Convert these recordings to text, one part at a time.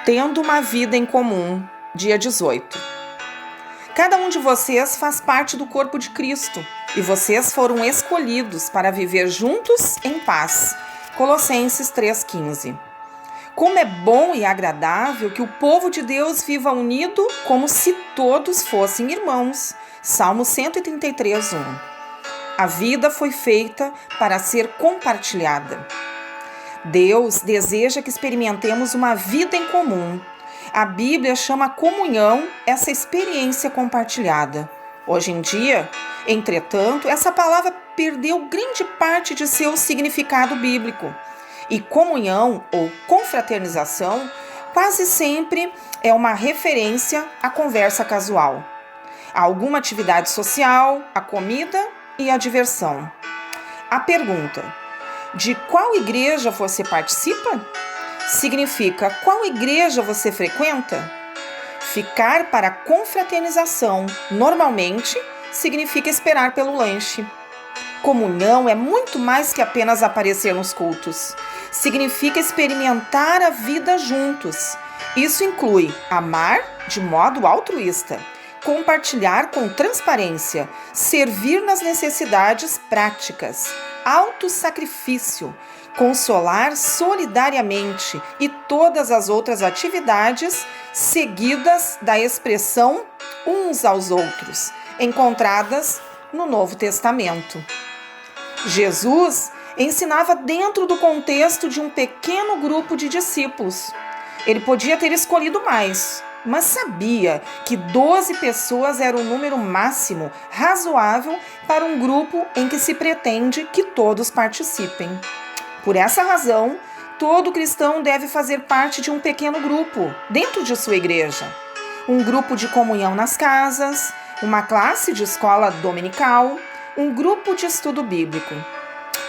Tendo uma vida em comum, dia 18. Cada um de vocês faz parte do corpo de Cristo e vocês foram escolhidos para viver juntos em paz. Colossenses 3,15. Como é bom e agradável que o povo de Deus viva unido como se todos fossem irmãos. Salmo 133:1. A vida foi feita para ser compartilhada. Deus deseja que experimentemos uma vida em comum. A Bíblia chama comunhão essa experiência compartilhada. Hoje em dia, entretanto, essa palavra perdeu grande parte de seu significado bíblico. E comunhão ou confraternização quase sempre é uma referência à conversa casual, a alguma atividade social, a comida e a diversão. A pergunta: de qual igreja você participa? Significa qual igreja você frequenta? Ficar para a confraternização, normalmente, significa esperar pelo lanche. Comunhão é muito mais que apenas aparecer nos cultos. Significa experimentar a vida juntos. Isso inclui amar de modo altruísta, compartilhar com transparência, servir nas necessidades práticas, autossacrifício, consolar solidariamente e todas as outras atividades seguidas da expressão uns aos outros, encontradas no Novo Testamento. Jesus ensinava dentro do contexto de um pequeno grupo de discípulos. Ele podia ter escolhido mais, mas sabia que 12 pessoas era o número máximo razoável para um grupo em que se pretende que todos participem. Por essa razão, todo cristão deve fazer parte de um pequeno grupo dentro de sua igreja. Um grupo de comunhão nas casas, uma classe de escola dominical, um grupo de estudo bíblico.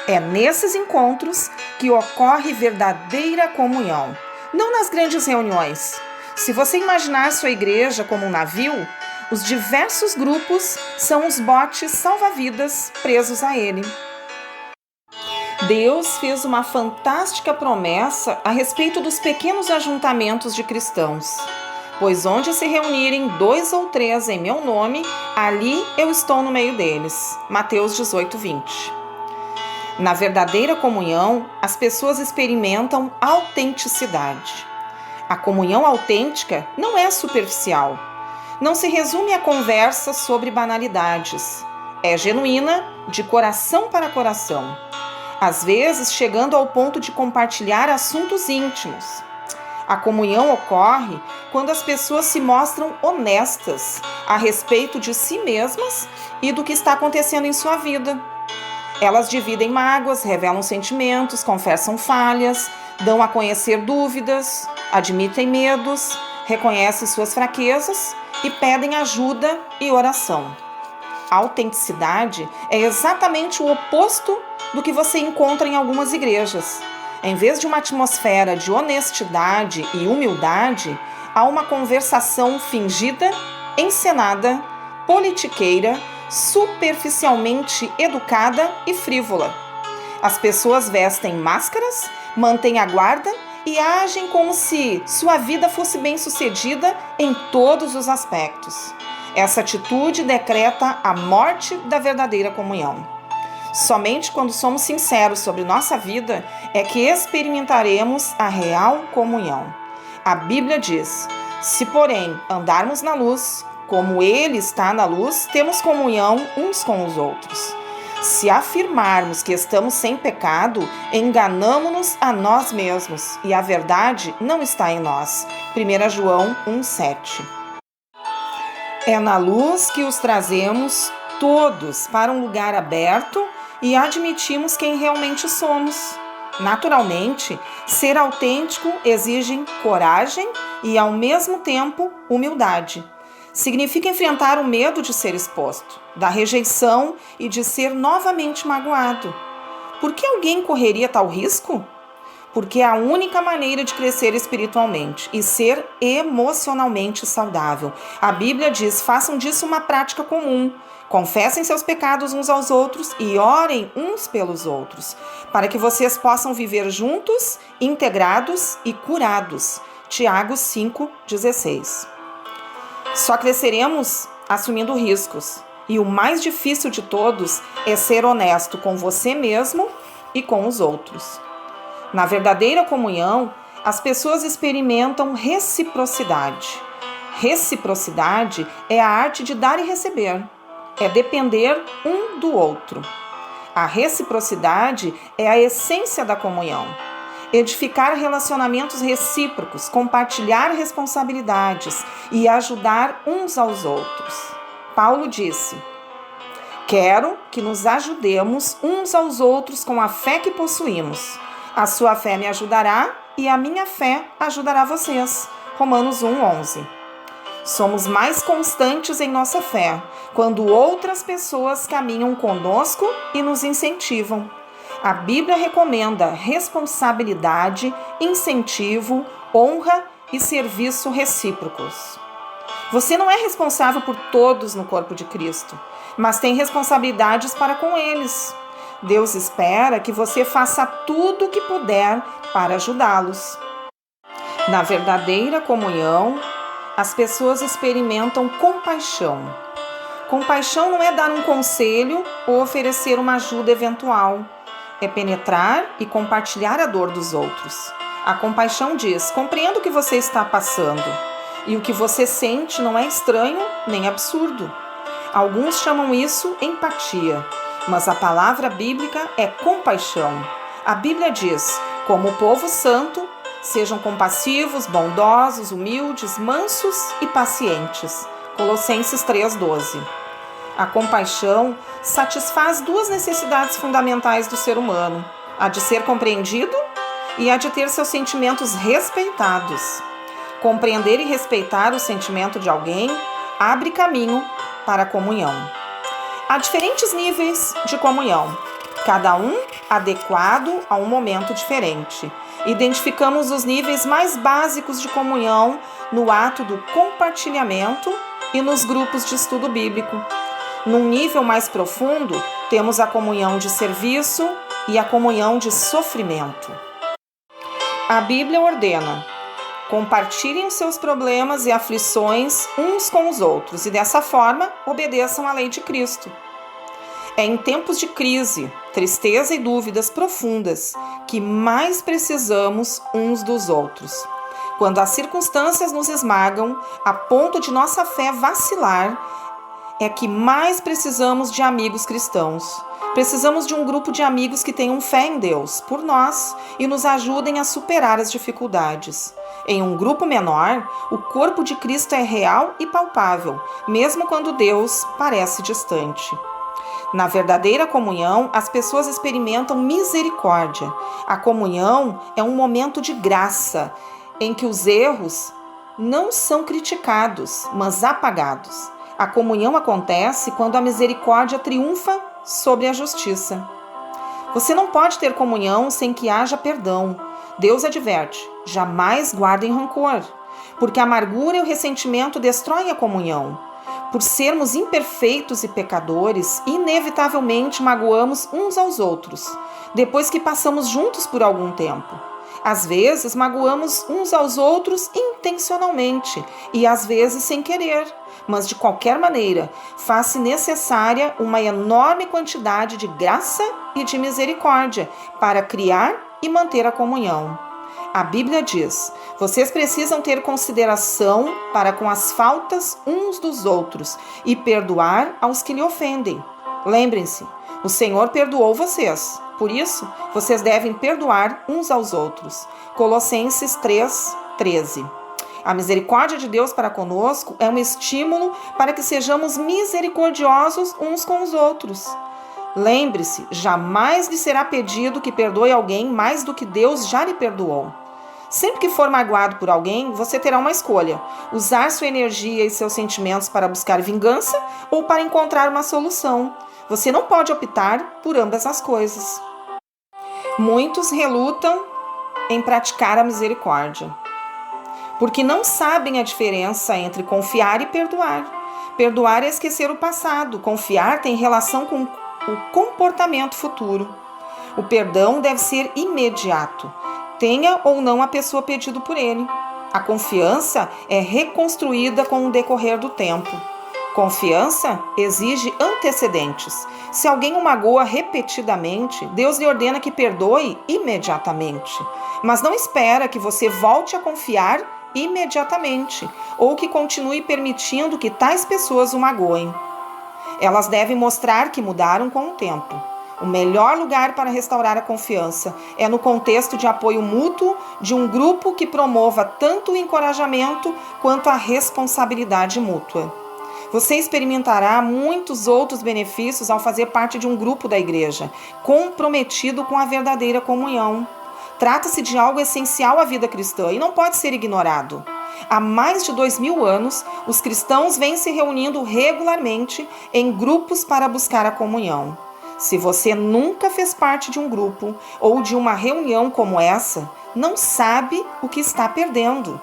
É nesses encontros que ocorre verdadeira comunhão, não nas grandes reuniões. Se você imaginar sua igreja como um navio, os diversos grupos são os botes salva-vidas presos a ele. Deus fez uma fantástica promessa a respeito dos pequenos ajuntamentos de cristãos. Pois onde se reunirem 2 ou 3 em meu nome, ali eu estou no meio deles. Mateus 18:20. Na verdadeira comunhão, as pessoas experimentam autenticidade. A comunhão autêntica não é superficial. Não se resume a conversas sobre banalidades. É genuína, de coração para coração. Às vezes, chegando ao ponto de compartilhar assuntos íntimos. A comunhão ocorre quando as pessoas se mostram honestas a respeito de si mesmas e do que está acontecendo em sua vida. Elas dividem mágoas, revelam sentimentos, confessam falhas, dão a conhecer dúvidas, admitem medos, reconhecem suas fraquezas e pedem ajuda e oração. A autenticidade é exatamente o oposto do que você encontra em algumas igrejas. Em vez de uma atmosfera de honestidade e humildade, há uma conversação fingida, encenada, politiqueira, superficialmente educada e frívola. As pessoas vestem máscaras, mantêm a guarda e agem como se sua vida fosse bem-sucedida em todos os aspectos. Essa atitude decreta a morte da verdadeira comunhão. Somente quando somos sinceros sobre nossa vida é que experimentaremos a real comunhão. A Bíblia diz: se, porém, andarmos na luz, como Ele está na luz, temos comunhão uns com os outros. Se afirmarmos que estamos sem pecado, enganamo-nos a nós mesmos e a verdade não está em nós. 1 João 1,7. É na luz que os trazemos todos para um lugar aberto e admitimos quem realmente somos. Naturalmente, ser autêntico exige coragem e, ao mesmo tempo, humildade. Significa enfrentar o medo de ser exposto, da rejeição e de ser novamente magoado. Por que alguém correria tal risco? Porque é a única maneira de crescer espiritualmente e ser emocionalmente saudável. A Bíblia diz: façam disso uma prática comum. Confessem seus pecados uns aos outros e orem uns pelos outros, para que vocês possam viver juntos, integrados e curados. Tiago 5,16. Só cresceremos assumindo riscos. E o mais difícil de todos é ser honesto com você mesmo e com os outros. Na verdadeira comunhão, as pessoas experimentam reciprocidade. Reciprocidade é a arte de dar e receber. É depender um do outro. A reciprocidade é a essência da comunhão. Edificar relacionamentos recíprocos, compartilhar responsabilidades e ajudar uns aos outros. Paulo disse: quero que nos ajudemos uns aos outros com a fé que possuímos. A sua fé me ajudará e a minha fé ajudará vocês. Romanos 1:11. Somos mais constantes em nossa fé quando outras pessoas caminham conosco e nos incentivam. A Bíblia recomenda responsabilidade, incentivo, honra e serviço recíprocos. Você não é responsável por todos no corpo de Cristo, mas tem responsabilidades para com eles. Deus espera que você faça tudo o que puder para ajudá-los. Na verdadeira comunhão, as pessoas experimentam compaixão. Compaixão não é dar um conselho ou oferecer uma ajuda eventual. É penetrar e compartilhar a dor dos outros. A compaixão diz: compreendo o que você está passando. E o que você sente não é estranho nem absurdo. Alguns chamam isso empatia, mas a palavra bíblica é compaixão. A Bíblia diz: como povo santo, sejam compassivos, bondosos, humildes, mansos e pacientes. Colossenses 3:12. A compaixão satisfaz duas necessidades fundamentais do ser humano: a de ser compreendido e a de ter seus sentimentos respeitados. Compreender e respeitar o sentimento de alguém abre caminho para a comunhão. Há diferentes níveis de comunhão, cada um adequado a um momento diferente. Identificamos os níveis mais básicos de comunhão no ato do compartilhamento e nos grupos de estudo bíblico. Num nível mais profundo, temos a comunhão de serviço e a comunhão de sofrimento. A Bíblia ordena: compartilhem os seus problemas e aflições uns com os outros e, dessa forma, obedeçam à lei de Cristo. É em tempos de crise, tristeza e dúvidas profundas que mais precisamos uns dos outros. Quando as circunstâncias nos esmagam a ponto de nossa fé vacilar, é que mais precisamos de amigos cristãos. Precisamos de um grupo de amigos que tenham fé em Deus, por nós, e nos ajudem a superar as dificuldades. Em um grupo menor, o corpo de Cristo é real e palpável, mesmo quando Deus parece distante. Na verdadeira comunhão, as pessoas experimentam misericórdia. A comunhão é um momento de graça, em que os erros não são criticados, mas apagados. A comunhão acontece quando a misericórdia triunfa sobre a justiça. Você não pode ter comunhão sem que haja perdão. Deus adverte: jamais guardem rancor, porque a amargura e o ressentimento destroem a comunhão. Por sermos imperfeitos e pecadores, inevitavelmente magoamos uns aos outros, depois que passamos juntos por algum tempo. Às vezes, magoamos uns aos outros intencionalmente e às vezes sem querer. Mas, de qualquer maneira, faz-se necessária uma enorme quantidade de graça e de misericórdia para criar e manter a comunhão. A Bíblia diz: vocês precisam ter consideração para com as faltas uns dos outros e perdoar aos que lhe ofendem. Lembrem-se, o Senhor perdoou vocês, por isso vocês devem perdoar uns aos outros. Colossenses 3:13. A misericórdia de Deus para conosco é um estímulo para que sejamos misericordiosos uns com os outros. Lembre-se, jamais lhe será pedido que perdoe alguém mais do que Deus já lhe perdoou. Sempre que for magoado por alguém, você terá uma escolha: usar sua energia e seus sentimentos para buscar vingança ou para encontrar uma solução. Você não pode optar por ambas as coisas. Muitos relutam em praticar a misericórdia, porque não sabem a diferença entre confiar e perdoar. Perdoar é esquecer o passado, confiar tem relação com o comportamento futuro. O perdão deve ser imediato, tenha ou não a pessoa pedido por ele. A confiança é reconstruída com o decorrer do tempo. Confiança exige antecedentes. Se alguém o magoa repetidamente, Deus lhe ordena que perdoe imediatamente. Mas não espera que você volte a confiar imediatamente ou que continue permitindo que tais pessoas o magoem. Elas devem mostrar que mudaram com o tempo. O melhor lugar para restaurar a confiança é no contexto de apoio mútuo de um grupo que promova tanto o encorajamento quanto a responsabilidade mútua. Você experimentará muitos outros benefícios ao fazer parte de um grupo da igreja, comprometido com a verdadeira comunhão. Trata-se de algo essencial à vida cristã e não pode ser ignorado. Há mais de 2000 anos, os cristãos vêm se reunindo regularmente em grupos para buscar a comunhão. Se você nunca fez parte de um grupo ou de uma reunião como essa, não sabe o que está perdendo.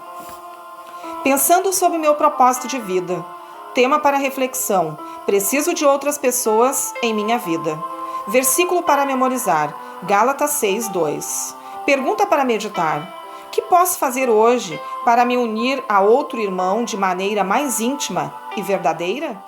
Pensando sobre meu propósito de vida, tema para reflexão: preciso de outras pessoas em minha vida. Versículo para memorizar: Gálatas 6:2. Pergunta para meditar: o que posso fazer hoje para me unir a outro irmão de maneira mais íntima e verdadeira?